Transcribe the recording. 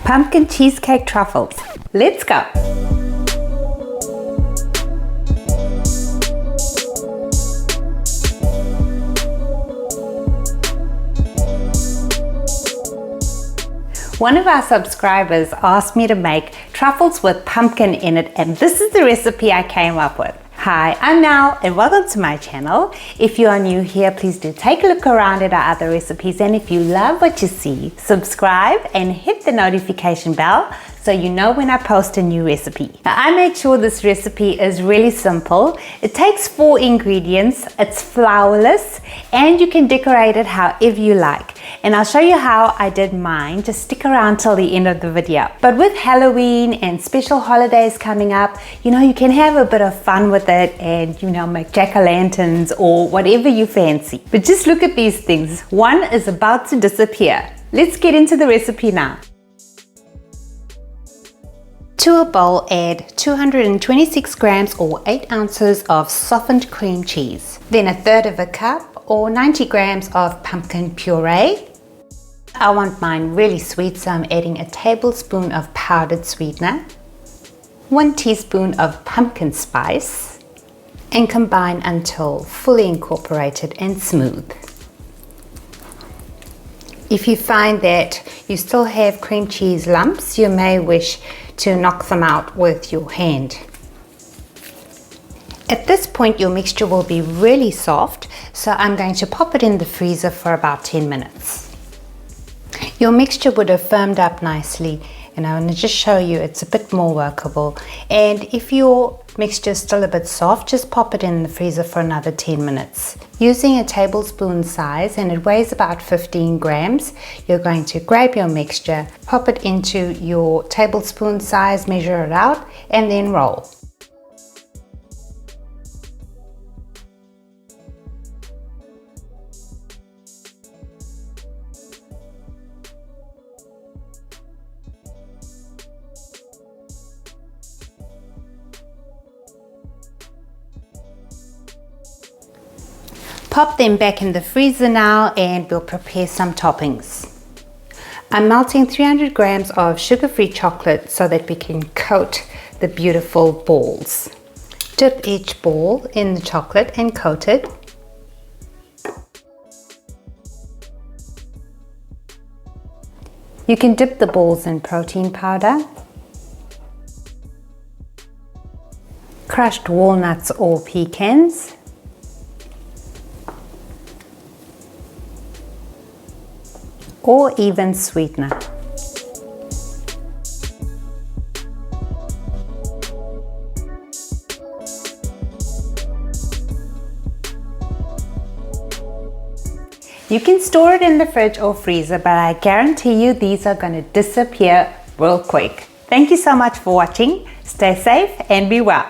Pumpkin cheesecake truffles. Let's go! One of our subscribers asked me to make truffles with pumpkin in it, and this is the recipe I came up with. Hi, I'm Mel and welcome to my channel. If you are new here, please do take a look around at our other recipes, and if you love what you see, subscribe and hit the notification bell so you know when I post a new recipe. Now, I made sure this recipe is really simple. It takes 4 ingredients, it's flourless, and you can decorate it however you like. And I'll show you how I did mine. Just stick around till the end of the video. But with Halloween and special holidays coming up, you can have a bit of fun with it and, make jack-o'-lanterns or whatever you fancy. But just look at these things. One is about to disappear. Let's get into the recipe now. To a bowl, add 226 grams or 8 ounces of softened cream cheese. Then 1/3 of a cup or 90 grams of pumpkin puree. I want mine really sweet, so I'm adding a tablespoon of powdered sweetener, 1 teaspoon of pumpkin spice, and combine until fully incorporated and smooth. If you find that you still have cream cheese lumps, you may wish to knock them out with your hand. At this point, your mixture will be really soft, so I'm going to pop it in the freezer for about 10 minutes. Your mixture would have firmed up nicely, and I want to just show you it's a bit more workable. And if your mixture is still a bit soft, just pop it in the freezer for another 10 minutes. Using a tablespoon size, and it weighs about 15 grams, you're going to grab your mixture, pop it into your tablespoon size, measure it out, and then roll. Pop them back in the freezer now, and we'll prepare some toppings. I'm melting 300 grams of sugar-free chocolate so that we can coat the beautiful balls. Dip each ball in the chocolate and coat it. You can dip the balls in protein powder, crushed walnuts or pecans, or even sweetener. You can store it in the fridge or freezer, but I guarantee you these are going to disappear real quick. Thank you so much for watching. Stay safe and be well.